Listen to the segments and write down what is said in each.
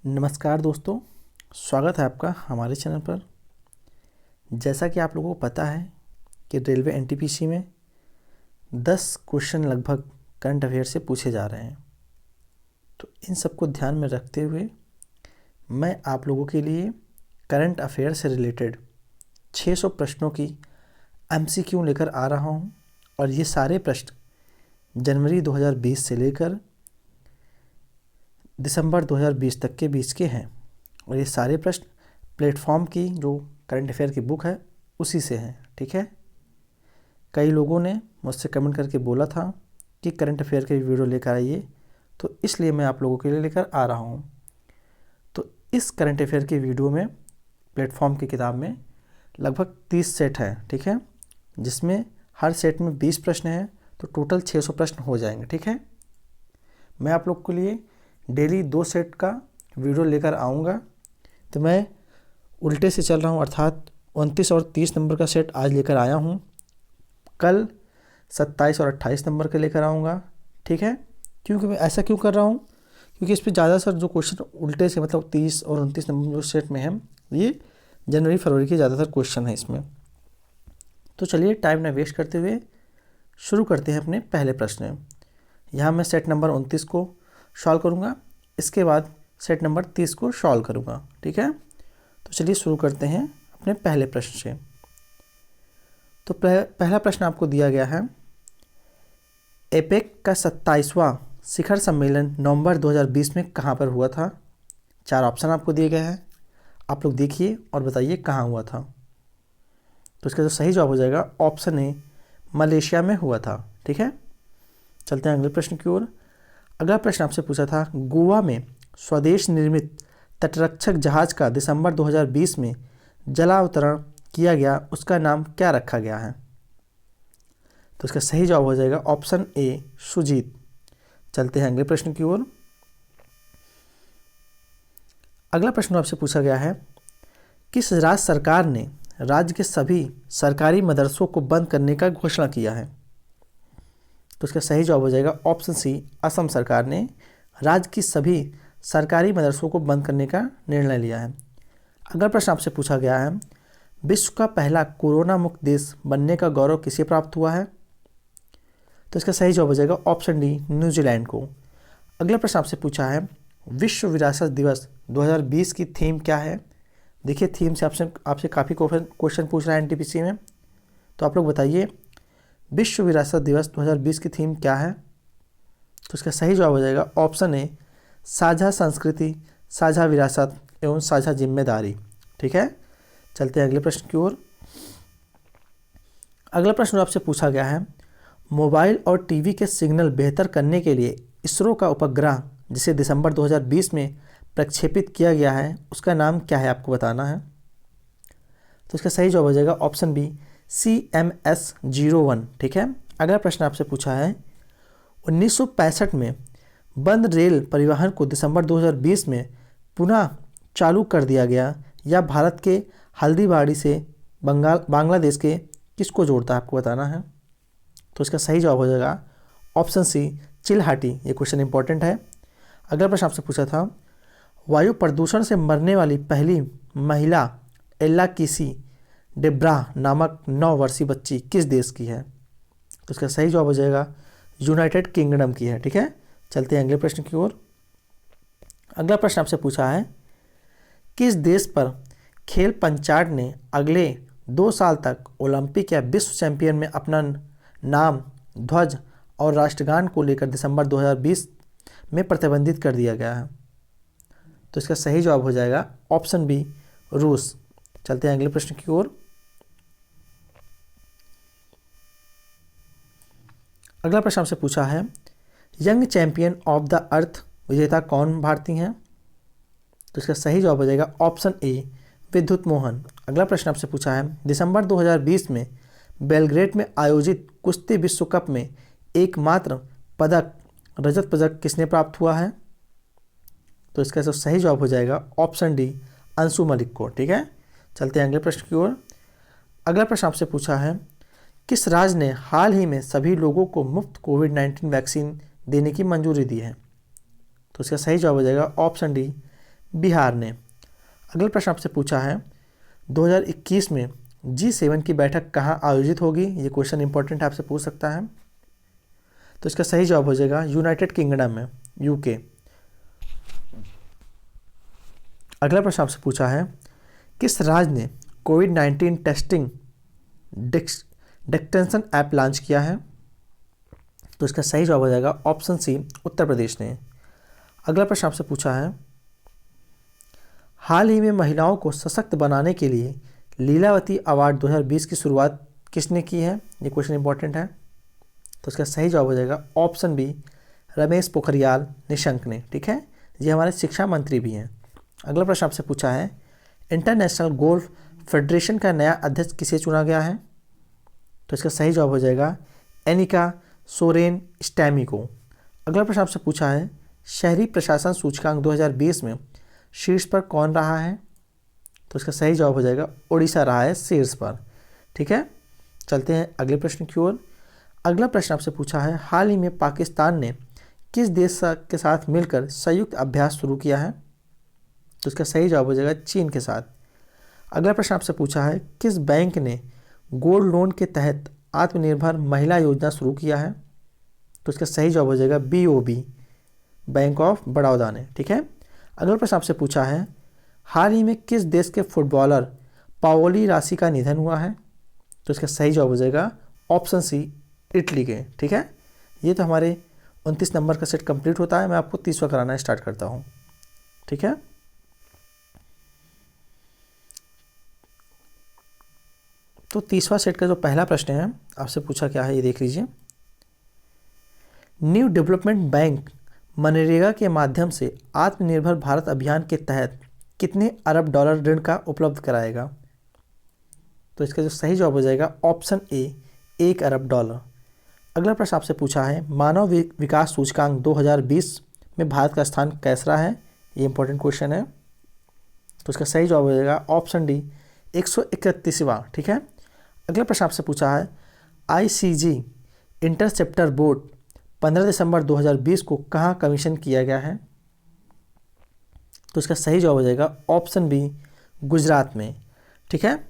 नमस्कार दोस्तों, स्वागत है आपका हमारे चैनल पर। जैसा कि आप लोगों को पता है कि रेलवे एनटीपीसी में 10 क्वेश्चन लगभग करंट अफेयर से पूछे जा रहे हैं। तो इन सबको ध्यान में रखते हुए मैं आप लोगों के लिए करंट अफेयर से रिलेटेड 600 प्रश्नों की एमसीक्यू लेकर आ रहा हूं। और ये सारे प्रश्न जनवरी 2020 से लेकर दिसंबर 2020 तक के बीच के हैं। और ये सारे प्रश्न प्लेटफॉर्म की जो करंट अफेयर की बुक है उसी से हैं। ठीक है, कई लोगों ने मुझसे कमेंट करके बोला था कि करंट अफेयर के वीडियो लेकर आइए, तो इसलिए मैं आप लोगों के लिए लेकर आ रहा हूँ। तो इस करंट अफेयर की वीडियो में प्लेटफॉर्म की किताब में लगभग 30 सेट हैं। ठीक है, जिसमें हर सेट में 20 प्रश्न हैं, तो टोटल 600 प्रश्न हो जाएंगे। ठीक है, मैं आप लोग के लिए डेली 2 सेट का वीडियो लेकर आऊँगा। तो मैं उल्टे से चल रहा हूँ, अर्थात 29 और 30 नंबर का सेट आज लेकर आया हूँ। कल 27 और 28 नंबर का लेकर आऊँगा। ठीक है, क्योंकि मैं ऐसा क्यों कर रहा हूँ, क्योंकि इस पर ज़्यादातर जो क्वेश्चन उल्टे से मतलब 30 और 29 नंबर जो सेट में है, ये जनवरी फरवरी के ज़्यादातर क्वेश्चन है इसमें। तो चलिए टाइम ना वेस्ट करते हुए शुरू करते हैं अपने पहले प्रश्न। यहाँ मैं सेट नंबर 29 को सॉल्व करूँगा, इसके बाद सेट नंबर 30 को सॉल्व करूँगा। ठीक है, तो चलिए शुरू करते हैं अपने पहले प्रश्न से। तो पहला प्रश्न आपको दिया गया है, एपेक का 27वां शिखर सम्मेलन नवंबर 2020 में कहाँ पर हुआ था? 4 ऑप्शन आपको दिए गए हैं, आप लोग देखिए और बताइए कहाँ हुआ था। तो इसका जो सही जवाब हो जाएगा ऑप्शन ए, मलेशिया में हुआ था। ठीक है, चलते हैं अगले प्रश्न की ओर। अगला प्रश्न आपसे पूछा था, गोवा में स्वदेश निर्मित तटरक्षक जहाज का दिसंबर 2020 में जलावतरण किया गया, उसका नाम क्या रखा गया है? तो इसका सही जवाब हो जाएगा ऑप्शन ए, सुजीत। चलते हैं अगले प्रश्न की ओर। अगला प्रश्न आपसे पूछा गया है, किस राज्य सरकार ने राज्य के सभी सरकारी मदरसों को बंद करने का घोषणा किया है? तो इसका सही जवाब हो जाएगा ऑप्शन सी, असम सरकार ने राज्य की सभी सरकारी मदरसों को बंद करने का निर्णय लिया है। अगला प्रश्न आपसे पूछा गया है, विश्व का पहला कोरोना मुक्त देश बनने का गौरव किसे प्राप्त हुआ है? तो इसका सही जवाब हो जाएगा ऑप्शन डी, न्यूजीलैंड को। अगला प्रश्न आपसे पूछा है, विश्व विरासत दिवस 2020 की थीम क्या है? देखिए, थीम से आपसे काफ़ी क्वेश्चन पूछ रहा है एनटीपीसी में, तो आप लोग बताइए विश्व विरासत दिवस 2020 की थीम क्या है? तो इसका सही जवाब हो जाएगा ऑप्शन ए, साझा संस्कृति, साझा विरासत एवं साझा जिम्मेदारी। ठीक है, चलते हैं अगले प्रश्न की ओर। अगला प्रश्न आपसे पूछा गया है, मोबाइल और टीवी के सिग्नल बेहतर करने के लिए इसरो का उपग्रह जिसे दिसंबर 2020 में प्रक्षेपित किया गया है, उसका नाम क्या है? आपको बताना है। तो इसका सही जवाब हो जाएगा ऑप्शन बी, CMS-01। ठीक है, अगला प्रश्न आपसे पूछा है, 1965 में बंद रेल परिवहन को दिसंबर 2020 में पुनः चालू कर दिया गया, या भारत के हल्दीबाड़ी से बांग्लादेश के किसको जोड़ता है? आपको बताना है। तो इसका सही जवाब हो जाएगा ऑप्शन सी, चिल्हाटी। ये क्वेश्चन इंपॉर्टेंट है। अगला प्रश्न आपसे पूछा था, वायु प्रदूषण से मरने वाली पहली महिला एल्ला किसी डेब्रा नामक 9 वर्षीय बच्ची किस देश की है? तो इसका सही जवाब हो जाएगा यूनाइटेड किंगडम की है। ठीक है, चलते हैं अगले प्रश्न की ओर। अगला प्रश्न आपसे पूछा है, किस देश पर खेल पंचायत ने अगले 2 साल तक ओलंपिक या विश्व चैंपियन में अपना नाम, ध्वज और राष्ट्रगान को लेकर दिसंबर 2020 में प्रतिबंधित कर दिया गया है? तो इसका सही जवाब हो जाएगा ऑप्शन बी, रूस। चलते हैं अगले प्रश्न की ओर। अगला प्रश्न आपसे पूछा है, young champion of the earth विजेता कौन भारतीय हैं? तो इसका सही जवाब हो जाएगा ऑप्शन ए, विद्युत मोहन। अगला प्रश्न आपसे पूछा है, दिसंबर 2020 में बेलग्रेड में आयोजित कुश्ती विश्व कप में एकमात्र पदक, रजत पदक किसने प्राप्त हुआ है? तो इसका सही जवाब हो जाएगा ऑप्शन डी, अंशु मलिक को। ठीक है, चलते हैं अगले प्रश्न की ओर। अगला प्रश्न आपसे पूछा है, किस राज्य ने हाल ही में सभी लोगों को मुफ्त कोविड-19 वैक्सीन देने की मंजूरी दी है? तो इसका सही जवाब हो जाएगा ऑप्शन डी, बिहार ने। अगला प्रश्न आपसे पूछा है 2021 में G7 की बैठक कहाँ आयोजित होगी। ये क्वेश्चन इंपॉर्टेंट आपसे पूछ सकता है। तो इसका सही जवाब हो जाएगा यूनाइटेड किंगडम में, यूके। अगला प्रश्न आपसे पूछा है किस राज्य ने कोविड-19 टेस्टिंग डिटेक्शन ऐप लॉन्च किया है। तो इसका सही जवाब हो जाएगा ऑप्शन सी, उत्तर प्रदेश ने। अगला प्रश्न आपसे पूछा है हाल ही में महिलाओं को सशक्त बनाने के लिए लीलावती अवार्ड 2020 की शुरुआत किसने की है। ये क्वेश्चन इंपॉर्टेंट है। तो इसका सही जवाब हो जाएगा ऑप्शन बी, रमेश पोखरियाल निशंक ने। ठीक है, ये हमारे शिक्षा मंत्री भी हैं। अगला प्रश्न आपसे पूछा है इंटरनेशनल गोल्फ फेडरेशन का नया अध्यक्ष किसे चुना गया है। तो इसका सही जवाब हो जाएगा एनिका सोरेन स्टैमी को। अगला प्रश्न आपसे पूछा है शहरी प्रशासन सूचकांक 2020 में शीर्ष पर कौन रहा है। तो इसका सही जवाब हो जाएगा उड़ीसा रहा है शीर्ष पर। ठीक है, चलते हैं अगले प्रश्न की ओर। अगला प्रश्न आपसे पूछा है हाल ही में पाकिस्तान ने किस देश के साथ मिलकर संयुक्त अभ्यास शुरू किया है। तो इसका सही जवाब हो जाएगा चीन के साथ। अगला प्रश्न आपसे पूछा है किस बैंक ने गोल्ड लोन के तहत आत्मनिर्भर महिला योजना शुरू किया है। तो इसका सही जवाब हो जाएगा BOB, बैंक ऑफ बड़ौदा ने। ठीक है, अगला प्रश्न आपसे पूछा है हाल ही में किस देश के फुटबॉलर पाओली राशि का निधन हुआ है। तो इसका सही जवाब हो जाएगा ऑप्शन सी, इटली के। ठीक है, ये तो हमारे 29 नंबर का सेट कंप्लीट होता है। मैं आपको 30वां कराना स्टार्ट करता हूँ। ठीक है, तो 30वां सेट का जो पहला प्रश्न है आपसे पूछा क्या है, ये देख लीजिए। न्यू डेवलपमेंट बैंक मनरेगा के माध्यम से आत्मनिर्भर भारत अभियान के तहत कितने अरब डॉलर ऋण का उपलब्ध कराएगा। तो इसका जो सही जवाब हो जाएगा ऑप्शन ए, 1 अरब डॉलर। अगला प्रश्न आपसे पूछा है मानव विकास सूचकांक 2020 में भारत का स्थान कैसा है। ये इंपॉर्टेंट क्वेश्चन है। तो इसका सही जवाब हो जाएगा ऑप्शन डी, 131वां। ठीक है, अगला प्रश्न आपसे पूछा है ICG इंटरसेप्टर बोर्ड 15 दिसंबर 2020 को कहाँ कमीशन किया गया है। तो इसका सही जवाब हो जाएगा ऑप्शन बी, गुजरात में। ठीक है,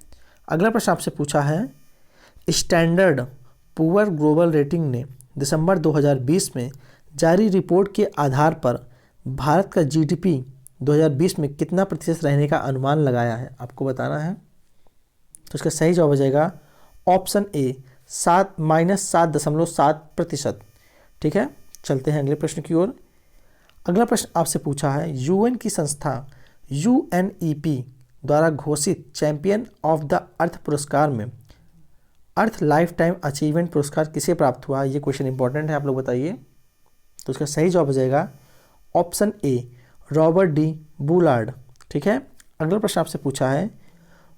अगला प्रश्न आपसे पूछा है स्टैंडर्ड पुअर ग्लोबल रेटिंग ने दिसंबर 2020 में जारी रिपोर्ट के आधार पर भारत का GDP 2020 में कितना प्रतिशत रहने का अनुमान लगाया है, आपको बताना है। तो इसका सही जवाब हो जाएगा ऑप्शन ए, -7.7%। ठीक है, चलते हैं अगले प्रश्न की ओर। अगला प्रश्न आपसे पूछा है UN की संस्था UNEP द्वारा घोषित चैंपियन ऑफ द अर्थ पुरस्कार में अर्थ लाइफ टाइम अचीवमेंट पुरस्कार किसे प्राप्त हुआ। ये क्वेश्चन इंपॉर्टेंट है, आप लोग बताइए। तो इसका सही जवाब हो जाएगा ऑप्शन ए, रॉबर्ट डी बुलार्ड। ठीक है, अगला प्रश्न आपसे पूछा है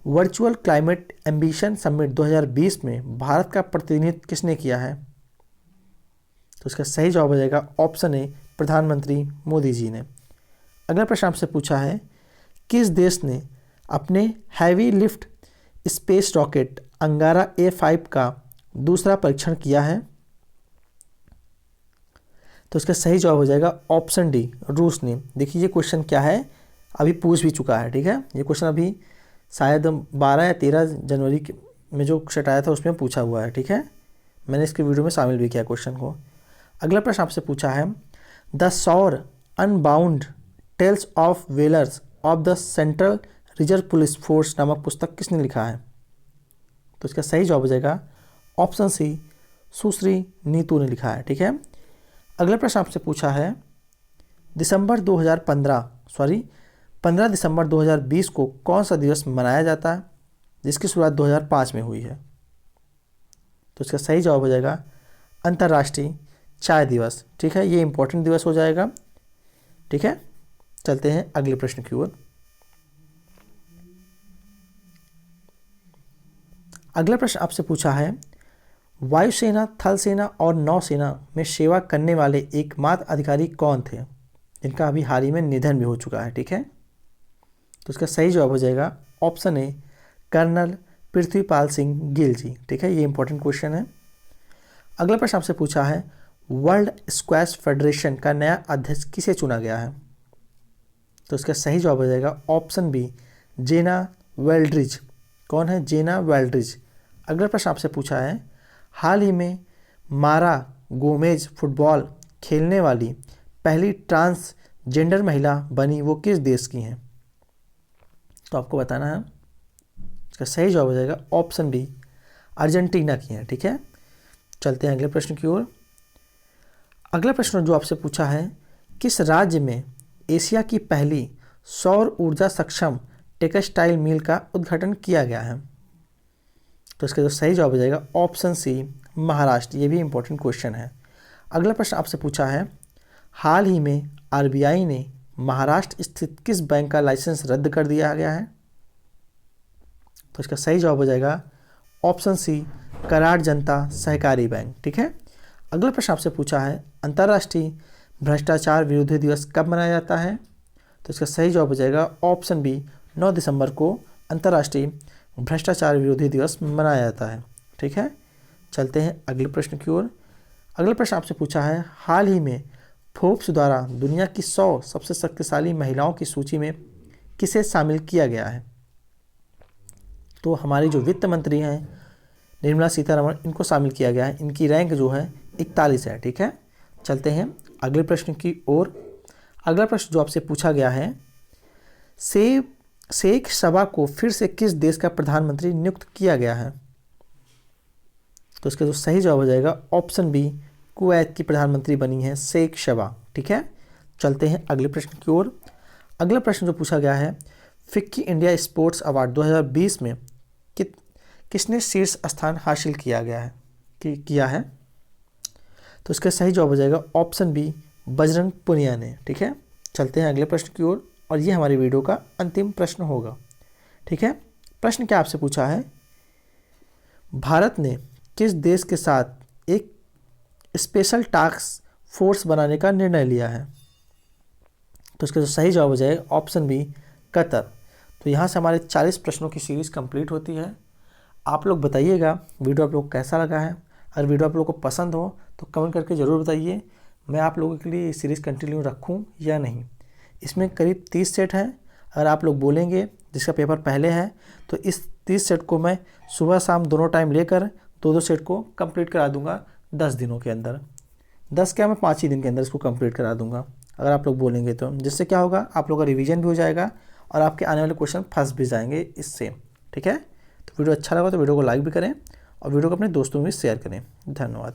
वर्चुअल क्लाइमेट एम्बिशन समिट 2020 में भारत का प्रतिनिधित्व किसने किया है। तो इसका सही जवाब हो जाएगा ऑप्शन ए, प्रधानमंत्री मोदी जी ने। अगला प्रश्न आपसे पूछा है किस देश ने अपने हैवी लिफ्ट स्पेस रॉकेट अंगारा A5 का दूसरा परीक्षण किया है। तो इसका सही जवाब हो जाएगा ऑप्शन डी, रूस ने। देखिए ये क्वेश्चन क्या है, अभी पूछ भी चुका है। ठीक है, ये क्वेश्चन अभी शायद 12 या 13 जनवरी में जो सेट आया था उसमें पूछा हुआ है। ठीक है, मैंने इसके वीडियो में शामिल भी किया क्वेश्चन को। अगला प्रश्न आपसे पूछा है the sword unbound tales of valours of the central reserve police force नामक पुस्तक किसने लिखा है। तो इसका सही जवाब हो जाएगा ऑप्शन सी, सुश्री नीतू ने लिखा है। ठीक है, अगला प्रश्न आपसे पूछा है 15 दिसंबर 2020 को कौन सा दिवस मनाया जाता है जिसकी शुरुआत 2005 में हुई है। तो इसका सही जवाब हो जाएगा अंतर्राष्ट्रीय चाय दिवस। ठीक है, ये इंपॉर्टेंट दिवस हो जाएगा। ठीक है, चलते हैं अगले प्रश्न की ओर। अगला प्रश्न आपसे पूछा है वायुसेना, थल सेना और नौसेना में सेवा करने वाले एकमात्र अधिकारी कौन थे जिनका अभी हाल ही में निधन भी हो चुका है। ठीक है, तो इसका सही जवाब हो जाएगा option A, colonel Prithvipal Singh Gill ji. ठीक है, ये इंपॉर्टेंट क्वेश्चन है। अगला प्रश्न आपसे पूछा है वर्ल्ड स्क्वैश फेडरेशन का नया अध्यक्ष किसे चुना गया है। तो तो इसका सही जवाब हो जाएगा ऑप्शन बी, जेना वेल्ड्रिज। कौन है? जेना वेल्ड्रिज। अगला प्रश्न आपसे पूछा है, हाल ही में मारा गोमेज फुटबॉल खेलने वाली पहली ट्रांसजेंडर महिला बनी, वो किस देश की हैं? तो आपको बताना है। इसका सही जवाब हो जाएगा ऑप्शन बी, अर्जेंटीना की हैं। ठीक है, चलते हैं अगले प्रश्न की ओर। अगला प्रश्न जो आपसे पूछा है, किस राज्य में एशिया की पहली सौर ऊर्जा सक्षम टेक्सटाइल मिल का उद्घाटन किया गया है? तो इसका जो सही जवाब हो जाएगा ऑप्शन सी, महाराष्ट्र। ये भी इंपॉर्टेंट क्वेश्चन है। अगला प्रश्न आपसे पूछा है, हाल ही में आरबीआई ने महाराष्ट्र स्थित किस बैंक का लाइसेंस रद्द कर दिया गया है? तो इसका सही जवाब हो जाएगा ऑप्शन सी, करार जनता सहकारी बैंक। ठीक है, अगला प्रश्न आपसे पूछा है, अंतर्राष्ट्रीय भ्रष्टाचार विरोधी दिवस कब मनाया जाता है? तो इसका सही जवाब हो जाएगा ऑप्शन बी, 9 दिसंबर को अंतर्राष्ट्रीय भ्रष्टाचार विरोधी दिवस मनाया जाता है। ठीक है, चलते हैं अगले प्रश्न की ओर। अगला प्रश्न आपसे पूछा है, हाल ही में फोर्ब्स द्वारा दुनिया की 100 सबसे शक्तिशाली महिलाओं की सूची में किसे शामिल किया गया है? तो हमारी जो वित्त मंत्री हैं निर्मला सीतारमण, इनको शामिल किया गया है। इनकी रैंक जो है 41 है। ठीक है, चलते हैं अगले प्रश्न की ओर। अगला प्रश्न जो आपसे पूछा गया है, शेख सबा को फिर से किस देश का प्रधानमंत्री नियुक्त किया गया है? तो इसका जो सही जवाब हो जाएगा ऑप्शन बी, कुवैत की प्रधानमंत्री बनी है शेख सबा। ठीक है, चलते हैं अगले प्रश्न की ओर। अगला प्रश्न जो पूछा गया है, फिक्की इंडिया स्पोर्ट्स अवार्ड 2020 में किसने शीर्ष स्थान हासिल किया है? तो इसका सही जवाब हो जाएगा ऑप्शन बी, बजरंग पुनिया ने। ठीक है, चलते हैं अगले प्रश्न की ओर, और ये हमारी वीडियो का अंतिम प्रश्न होगा। ठीक है, प्रश्न क्या आपसे पूछा है, भारत ने किस देश के साथ एक स्पेशल टास्क फोर्स बनाने का निर्णय लिया है? तो इसका जो सही जवाब हो जाएगा ऑप्शन बी, कतर। तो यहाँ से हमारे 40 प्रश्नों की सीरीज़ कंप्लीट होती है। आप लोग बताइएगा वीडियो आप लोग को कैसा लगा है। अगर वीडियो आप लोग को पसंद हो तो कमेंट करके ज़रूर बताइए, मैं आप लोगों के लिए सीरीज़ कंटिन्यू रखूँ या नहीं। इसमें करीब 30 सेट हैं। अगर आप लोग बोलेंगे जिसका पेपर पहले है तो इस 30 सेट को मैं सुबह शाम दोनों टाइम लेकर 2-2 सेट को कंप्लीट करा दूंगा 10 दिनों के अंदर। 10 क्या, मैं 5 ही दिन के अंदर इसको कंप्लीट करा दूंगा अगर आप लोग बोलेंगे तो। जिससे क्या होगा, आप लोगों का रिवीजन भी हो जाएगा और आपके आने वाले क्वेश्चन फंस भी जाएंगे इससे। ठीक है, तो वीडियो अच्छा लगा तो वीडियो को लाइक भी करें और वीडियो को अपने दोस्तों में भी शेयर करें। धन्यवाद।